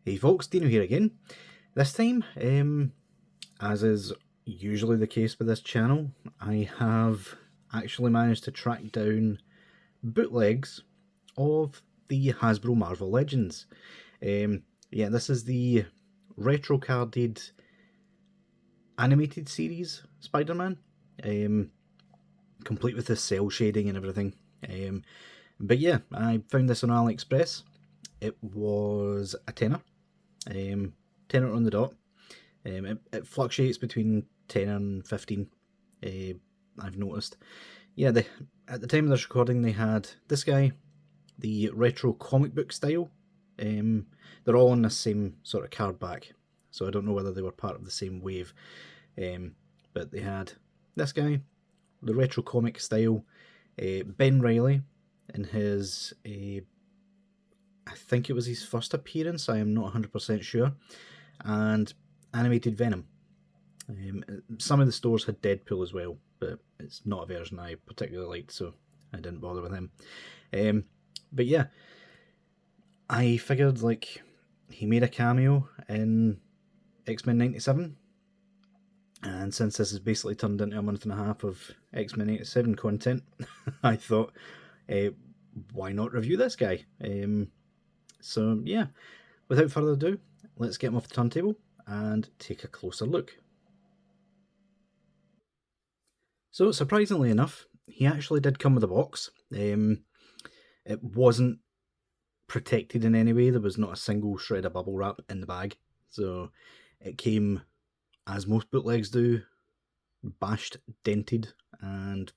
Hey folks, Deano here again. This time, as is usually the case with this channel, I have actually managed to track down bootlegs of the Hasbro Marvel Legends. Yeah, this is the retro-carded animated series Spider-Man, complete with the cell shading and everything. But yeah, I found this on AliExpress. It was a tenner. Tenner on the dot. It fluctuates between 10 and 15, I've noticed. Yeah, at the time of this recording they had this guy, the retro comic book style. They're all on the same sort of card back, so I don't know whether they were part of the same wave. But they had this guy, the retro comic style, Ben Reilly in his, I think it was his first appearance, I am not 100% sure, and animated Venom. Some of the stores had Deadpool as well, but it's not a version I particularly liked, so I didn't bother with him. But yeah, I figured like he made a cameo in X-Men 97, and since this is basically turned into a month and a half of X-Men 87 content, I thought, why not review this guy? So yeah, without further ado, let's get him off the turntable and take a closer look. So surprisingly enough, he actually did come with a box. It wasn't protected in any way. There was not a single shred of bubble wrap in the bag. So it came, as most bootlegs do, bashed, dented, and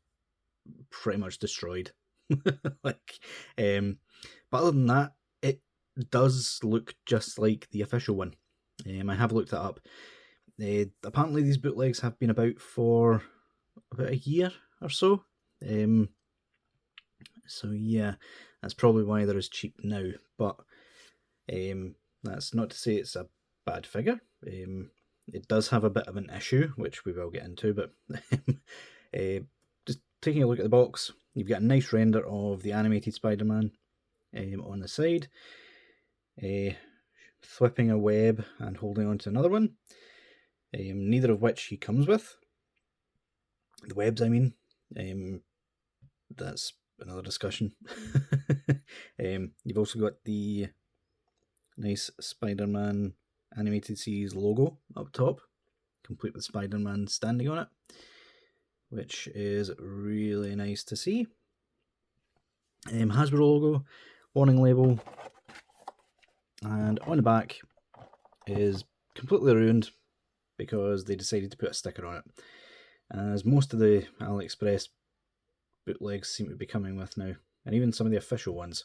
pretty much destroyed. But other than that, it does look just like the official one. I have looked it up. Apparently these bootlegs have been about for about a year or so. So yeah, that's probably why they're as cheap now. But that's not to say it's a bad figure. It does have a bit of an issue, which we will get into. But just taking a look at the box, you've got a nice render of the animated Spider-Man on the side, flipping a web and holding on to another one, neither of which he comes with. The webs, I mean. That's another discussion. You've also got the nice Spider-Man animated series logo up top, complete with Spider-Man standing on it, which is really nice to see. Hasbro logo, warning label, and on the back is completely ruined because they decided to put a sticker on it, as most of the AliExpress bootlegs seem to be coming with now, and even some of the official ones.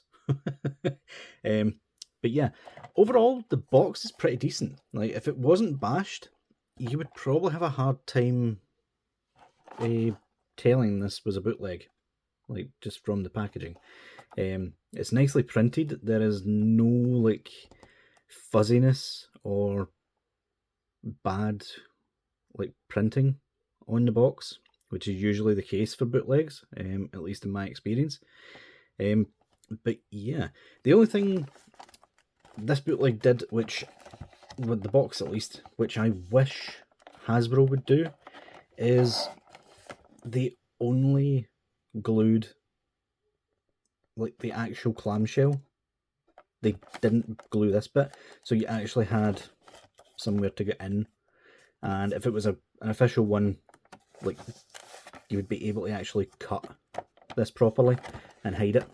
But yeah, overall the box is pretty decent. Like, if it wasn't bashed, you would probably have a hard time telling this was a bootleg, like just from the packaging. It's nicely printed. There is no like fuzziness or bad like printing on the box, which is usually the case for bootlegs, at least in my experience. But yeah, the only thing this bootleg did, which, with the box at least, which I wish Hasbro would do, is they only glued like the actual clamshell. They didn't glue this bit, so you actually had somewhere to get in. And if it was an official one, like, you would be able to actually cut this properly and hide it.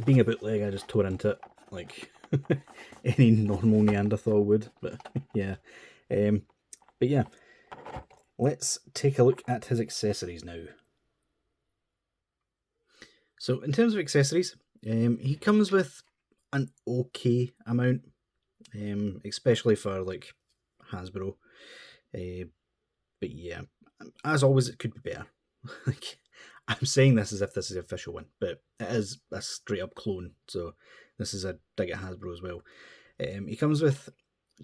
Being a bootleg, I just tore into it like any normal Neanderthal would. But yeah, but yeah, let's take a look at his accessories now. So in terms of accessories, he comes with an okay amount, especially for like Hasbro. But yeah, as always, it could be better. Like, I'm saying this as if this is the official one, but it is a straight up clone, so this is a dig at Hasbro as well. He comes with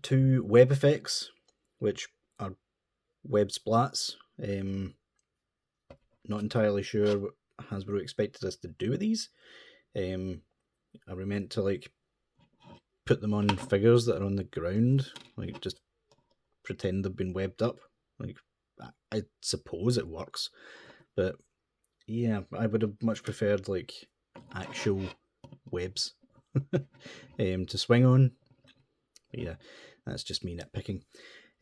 2 web effects, which are web splats. Not entirely sure what Hasbro expected us to do with these. Are we meant to like put them on figures that are on the ground, like just pretend they've been webbed up. Like, I suppose it works, but yeah, I would have much preferred like actual webs to swing on. But yeah, that's just me nitpicking.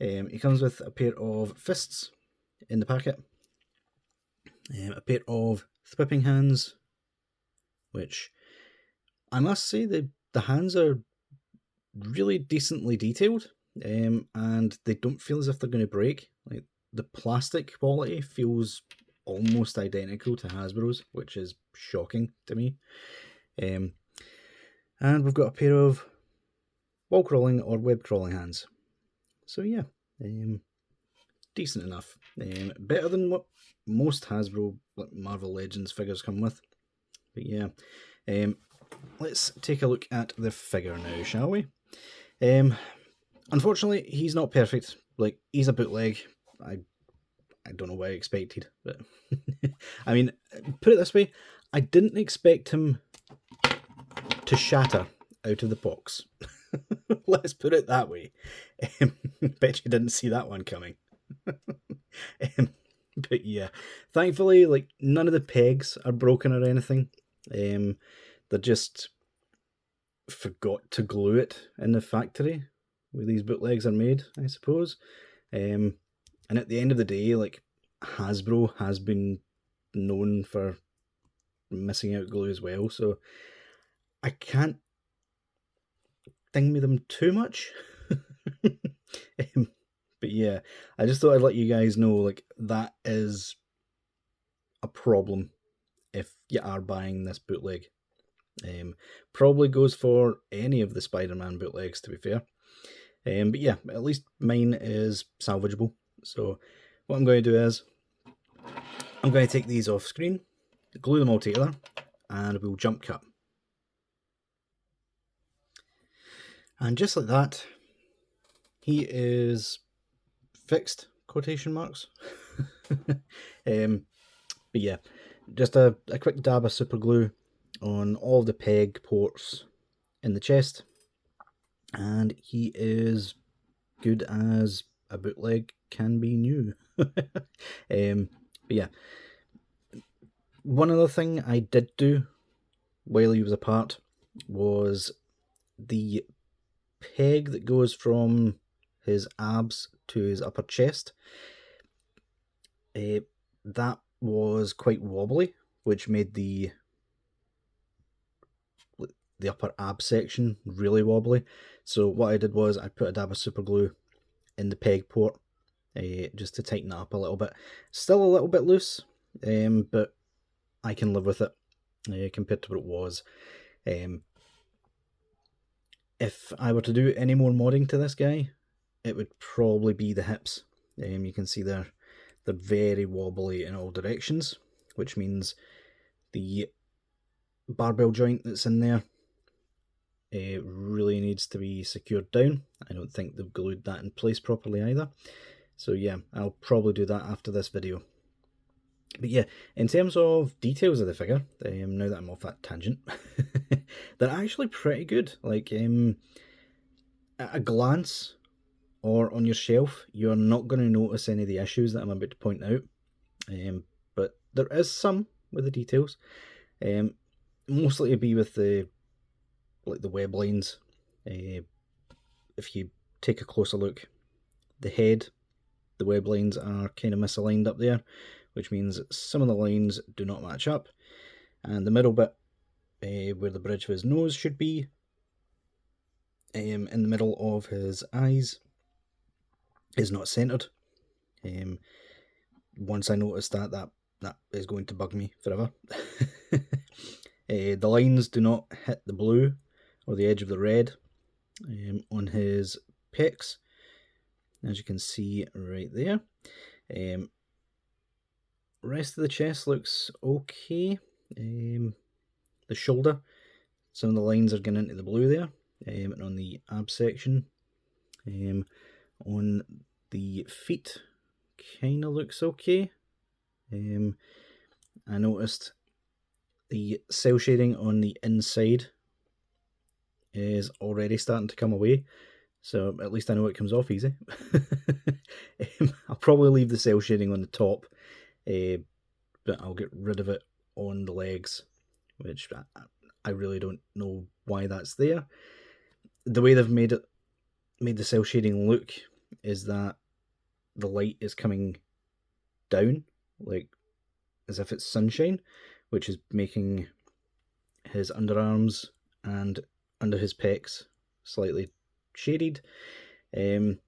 He comes with a pair of fists in the packet, a pair of thwipping hands, which I must say the hands are really decently detailed, and they don't feel as if they're going to break. Like, the plastic quality feels almost identical to Hasbro's, which is shocking to me. And we've got a pair of wall crawling or web crawling hands. So yeah, decent enough. Better than what most Hasbro Marvel Legends figures come with. But yeah, let's take a look at the figure now, shall we? Unfortunately, he's not perfect. Like, he's a bootleg. I don't know what I expected, but I mean, put it this way, I didn't expect him to shatter out of the box. Let's put it that way. Bet you didn't see that one coming. But yeah, thankfully, like, none of the pegs are broken or anything. They just forgot to glue it in the factory where these bootlegs are made, I suppose. And at the end of the day, like, Hasbro has been known for missing out glue as well, so I can't ding me them too much. But yeah, I just thought I'd let you guys know, like, that is a problem if you are buying this bootleg. Probably goes for any of the Spider-Man bootlegs, to be fair. But yeah, at least mine is salvageable. So what I'm going to do is, I'm going to take these off screen, glue them all together, and we'll jump cut. And just like that, he is fixed, quotation marks. But yeah, just a quick dab of super glue on all the peg ports in the chest, and he is good as a bootleg can be new. But yeah, one other thing I did do while he was apart was the peg that goes from his abs to his upper chest. That was quite wobbly, which made the upper ab section really wobbly. So what I did was I put a dab of super glue in the peg port, just to tighten it up a little bit. Still a little bit loose, but I can live with it compared to what it was. If I were to do any more modding to this guy, it would probably be the hips. You can see they're very wobbly in all directions, which means the barbell joint that's in there really needs to be secured down. I don't think they've glued that in place properly either. So yeah, I'll probably do that after this video. But yeah, in terms of details of the figure, now that I'm off that tangent, they're actually pretty good. Like, at a glance or on your shelf, you're not going to notice any of the issues that I'm about to point out. But there is some with the details. Mostly to be with the web lines. If you take a closer look, the head, the web lines are kind of misaligned up there, which means some of the lines do not match up, and the middle bit, where the bridge of his nose should be, in the middle of his eyes, is not centered. Once I noticed that is going to bug me forever. The lines do not hit the blue or the edge of the red on his pecs, as you can see right there. Rest of the chest looks okay. The shoulder, some of the lines are getting into the blue there, and on the ab section. On the feet, kind of looks okay. I noticed the cell shading on the inside is already starting to come away, so at least I know it comes off easy. I'll probably leave the cell shading on the top, but I'll get rid of it on the legs, which I really don't know why that's there. The way they've made the cell shading look is that the light is coming down, like as if it's sunshine, which is making his underarms and under his pecs slightly shaded. And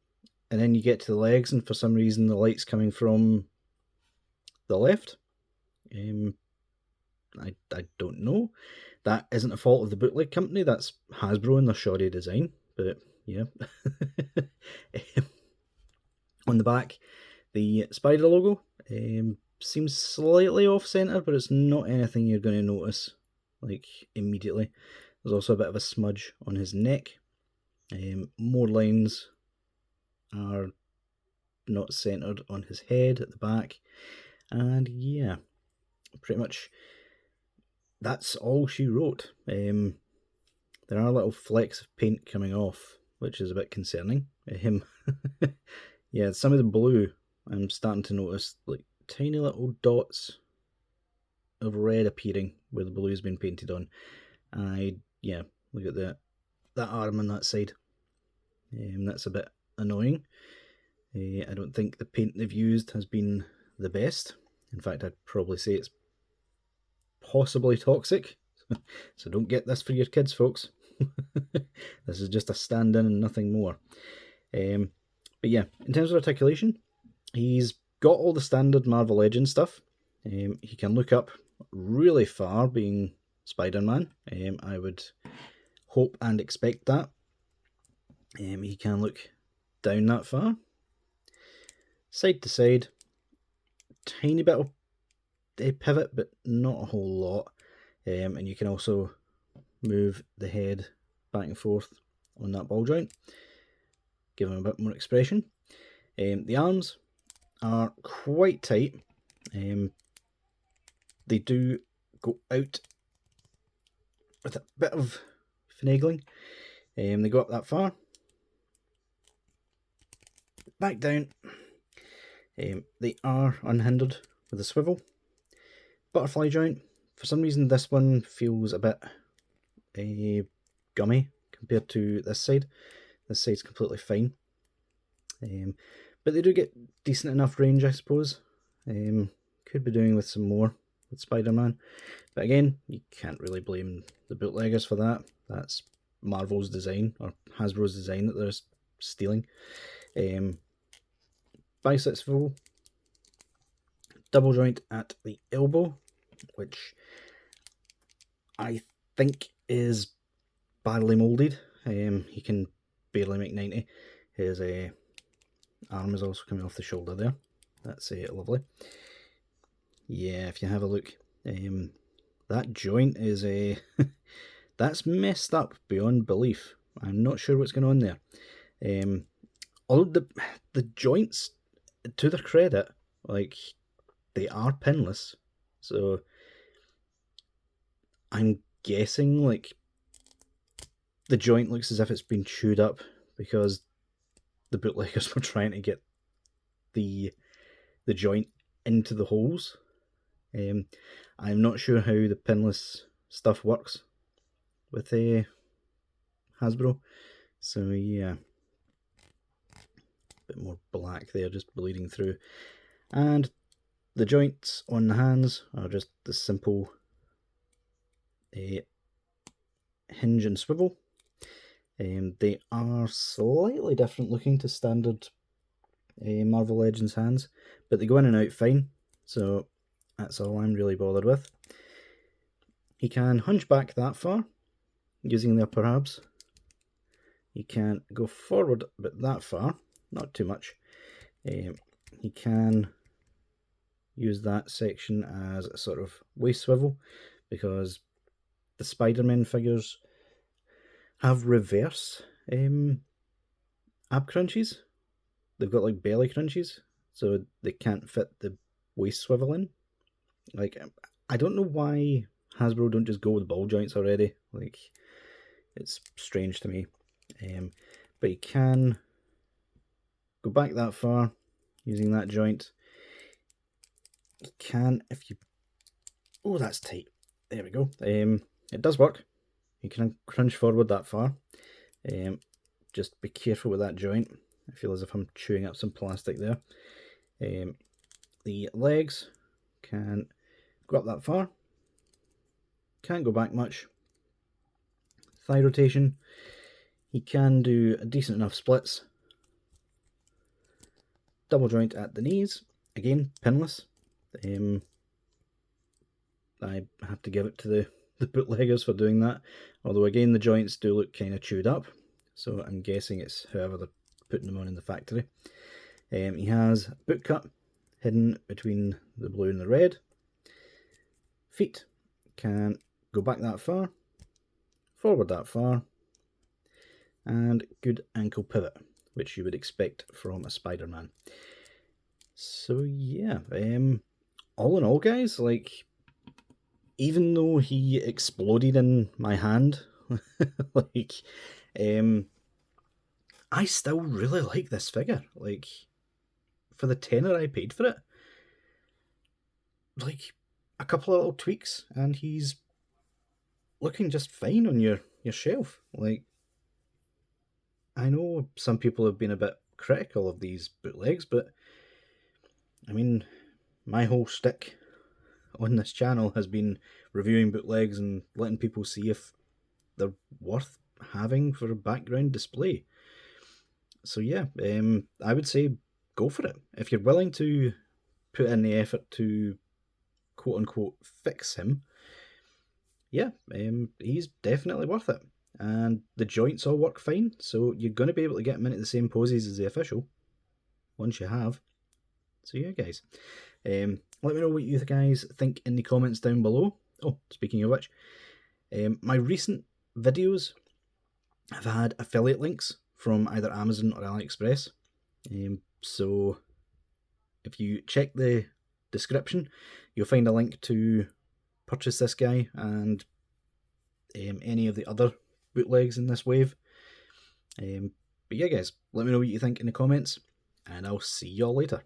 then you get to the legs, and for some reason the light's coming from the left. I don't know. That isn't a fault of the Bootleg company, that's Hasbro and their shoddy design, but yeah. On the back, the spider logo seems slightly off-centre, but it's not anything you're going to notice like immediately. There's also a bit of a smudge on his neck. More lines are not centred on his head at the back, and yeah, pretty much that's all she wrote. There are little flecks of paint coming off, which is a bit concerning. Yeah, some of the blue, I'm starting to notice like tiny little dots of red appearing where the blue's been painted on. Yeah, look at that arm on that side. That's a bit annoying. I don't think the paint they've used has been the best. In fact, I'd probably say it's possibly toxic. So don't get this for your kids, folks. This is just a stand-in and nothing more. But yeah, in terms of articulation, he's got all the standard Marvel Legends stuff. He can look up really far, being Spider-Man. I would hope and expect that. He can look down that far. Side to side, tiny bit of pivot, but not a whole lot. And you can also move the head back and forth on that ball joint, give him a bit more expression. The arms are quite tight. They do go out with a bit of finagling. They go up that far, back down. They are unhindered with a swivel. Butterfly joint, for some reason this one feels a bit gummy compared to this side. This side's completely fine. But they do get decent enough range, I suppose. Could be doing with some more with Spider-Man. But again, you can't really blame the bootleggers for that. That's Marvel's design, or Hasbro's design that they're stealing. Bicep swivel. Double joint at the elbow, which I think is badly moulded. He can barely make 90. His arm is also coming off the shoulder there. That's lovely. Yeah, if you have a look, that joint is that's messed up beyond belief. I'm not sure what's going on there. Although the joints, to their credit, like, they are pinless, so I'm guessing like the joint looks as if it's been chewed up because the bootleggers were trying to get the joint into the holes. I'm not sure how the pinless stuff works with Hasbro, so yeah, a bit more black there, just bleeding through. And the joints on the hands are just the simple hinge and swivel. They are slightly different looking to standard Marvel Legends hands, but they go in and out fine, so that's all I'm really bothered with. He can hunch back that far using the upper abs. He can go forward but that far, not too much. He can use that section as a sort of waist swivel, because the Spiderman figures have reverse ab crunches. They've got like belly crunches, so they can't fit the waist swivel in. Like, I don't know why Hasbro don't just go with ball joints already. Like, It's strange to me. But you can go back that far using that joint. You can, if you... Oh, that's tight. There we go. It does work. You can crunch forward that far. Just be careful with that joint. I feel as if I'm chewing up some plastic there. The legs can go up that far. Can't go back much. Thigh rotation. He can do a decent enough splits. Double joint at the knees. Again, pinless. I have to give it to the bootleggers for doing that. Although again, the joints do look kind of chewed up. So I'm guessing it's however they're putting them on in the factory. He has boot cut hidden between the blue and the red. Feet can go back that far, forward that far, and good ankle pivot, which you would expect from a Spiderman. So yeah, all in all, guys, like, even though he exploded in my hand, like, I still really like this figure. Like, for the tenner I paid for it, like, a couple of little tweaks and he's looking just fine on your shelf. Like, I know some people have been a bit critical of these bootlegs, but I mean, my whole shtick on this channel has been reviewing bootlegs and letting people see if they're worth having for a background display. So yeah, I would say go for it. If you're willing to put in the effort to quote-unquote fix him, yeah, he's definitely worth it. And the joints all work fine, so you're going to be able to get him into the same poses as the official, once you have. So yeah, guys, let me know what you guys think in the comments down below. Oh, speaking of which, my recent videos have had affiliate links from either Amazon or AliExpress. So if you check the description, you'll find a link to purchase this guy and any of the other bootlegs in this wave. But yeah, guys, let me know what you think in the comments, and I'll see y'all later.